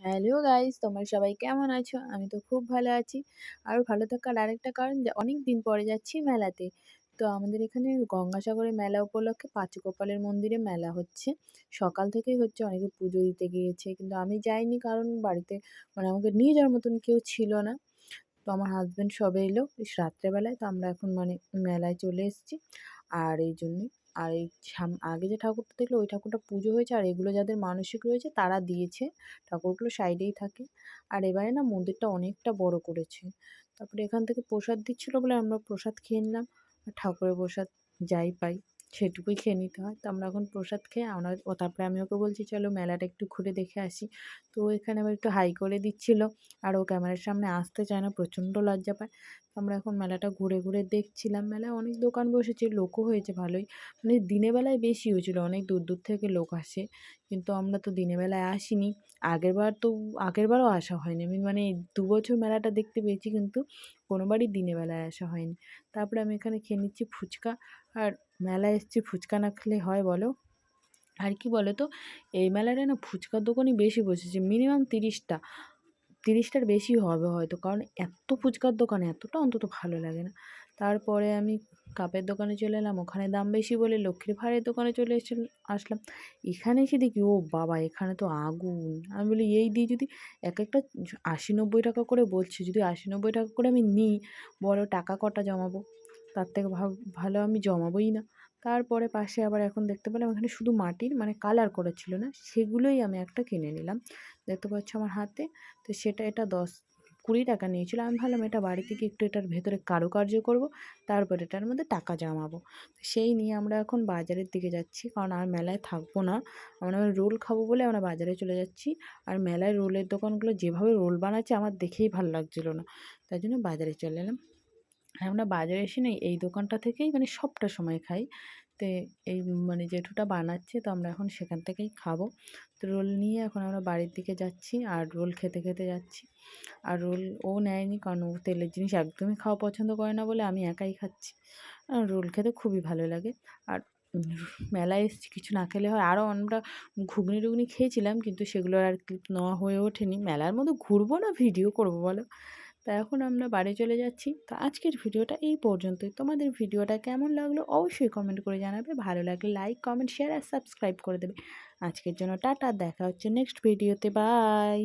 Hello guys, তোমরা সবাই কেমন আছো? আমি তো খুব ভালো আছি। আর ভালো থাকার আরেকটা কারণ যে অনেক দিন পরে যাচ্ছি মেলাতে। তো আমাদের এখানে গঙ্গাসাগরের মেলা উপলক্ষে পাঁচকোপালের মন্দিরে মেলা হচ্ছে। সকাল থেকেই হচ্ছে, অনেকে পুজো দিতে গিয়েছে। কিন্তু আমি যাইনি, কারণ বাড়িতে আমাকে নিয়ে যাওয়ার মতন কেউ ছিল না। তো আমার হাসব্যান্ড সবে এলো বেশ রাত্রেবেলায়, তো আমরা এখন মেলায় চলে এসেছি। আর এই জন্যই, আর এই আগে যে ঠাকুরটা দেখলো ওই ঠাকুরটা পুজো হয়েছে, আর এগুলো যাদের মানসিক রয়েছে তারা দিয়েছে। ঠাকুরগুলো সাইডেই থাকে। আর এবারে না মন্দিরটা অনেকটা বড় করেছে। তারপরে এখান থেকে প্রসাদ দিচ্ছিল বলে আমরা প্রসাদ খেয়ে নিলাম। আর ঠাকুরের প্রসাদ যাই পাই সেটুকুই খেয়ে নিতে হয়। তো আমরা এখন প্রসাদ খেয়ে তারপরে আমি ওকে বলছি চলো মেলাটা একটু ঘুরে দেখে আসি। তো এখানে আবার একটু হাই করে দিচ্ছিল। আর ও ক্যামেরার সামনে আসতে চায় না, প্রচণ্ড লজ্জা পায়। আমরা এখন মেলাটা ঘুরে ঘুরে দেখছিলাম। মেলায় অনেক দোকান বসেছে, লোকও হয়েছে ভালোই। দিনের বেলায় বেশি হয়েছিল, অনেক দূর দূর থেকে লোক আসে। কিন্তু আমরা তো দিনের বেলায় আসিনি। আগেরবারও আসা হয়নি। আমি ২ বছর মেলাটা দেখতে পেয়েছি, কিন্তু কোনোবারই দিনের বেলায় আসা হয়নি। তারপরে আমি এখানে খেয়ে নিচ্ছি ফুচকা। আর মেলায় এসেছি, ফুচকা না খেলে হয় বলো? আর কি বলো তো, এই মেলাটায় না ফুচকার দোকানই বেশি বসেছে, মিনিমাম ৩০টা। ৩০টার বেশি হবে হয়তো, কারণ এত ফুচকার দোকান, এতটা অন্তত ভালো লাগে না। তারপরে আমি কাপের দোকানে চলে এলাম, ওখানে দাম বেশি বলে লক্ষ্মীর ভাঁড়ের দোকানে আসলাম। এখানে এসে দেখি ও বাবা, এখানে তো আগুন! আমি বলি এই দিয়ে যদি এক একটা ৮০-৯০ টাকা করে বলছে, যদি ৮০-৯০ টাকা করে আমি নিই, বলো টাকা কটা জমাবো? তার থেকে ভালো আমি জমাবোই না। তারপরে পাশে আবার এখন দেখতে পেলাম এখানে শুধু মাটির কালার করা ছিল না, সেগুলোই আমি একটা কিনে নিলাম। দেখতে পাচ্ছ আমার হাতে। তো এটা 10-20 টাকা নিয়েছিল। আমি ভাবলাম এটা বাড়িতে গিয়ে একটু এটার ভেতরে কারুকার্য করব, তারপর এটার মধ্যে টাকা জমাবো। সেই নিয়ে আমরা এখন বাজারের দিকে যাচ্ছি, কারণ আর মেলায় থাকবো না। আমরা রোল খাবো বলে আমরা বাজারে চলে যাচ্ছি। আর মেলায় রোলের দোকানগুলো যেভাবে রোল বানাচ্ছে আমার দেখেই ভালো লাগছিল না, তাই জন্য বাজারে চলে এলাম। আমরা বাজারে এসে না এই দোকানটা থেকেই সবটা সময় খাই। তো এই জেঠুটা বানাচ্ছে, তো আমরা এখন সেখান থেকেই খাবো। তো রোল নিয়ে এখন আমরা বাড়ির দিকে যাচ্ছি, আর রোল খেতে খেতে যাচ্ছি। আর রোল ও নেয়নি, কারণ ও তেলের জিনিস একদমই খাওয়া পছন্দ করে না বলে আমি একাই খাচ্ছি। আর রোল খেতে খুবই ভালো লাগে। আর মেলায় এসেছি, কিছু না খেলে হয়। আরও আমরা ঘুগনি টুগনি খেয়েছিলাম, কিন্তু সেগুলোর আর ক্লিপ নেওয়া হয়ে ওঠেনি। মেলার মধ্যে ঘুরবো না ভিডিও করবো বলো? তা এখন আমরা বাড়ি চলে যাচ্ছি। তো আজকের ভিডিওটা এই পর্যন্তই। তোমাদের ভিডিওটা কেমন লাগলো অবশ্যই কমেন্ট করে জানাবে। ভালো লাগলে লাইক, কমেন্ট, শেয়ার আর সাবস্ক্রাইব করে দেবে। আজকের জন্য টাটা, দেখা হচ্ছে নেক্সট ভিডিওতে। বাই।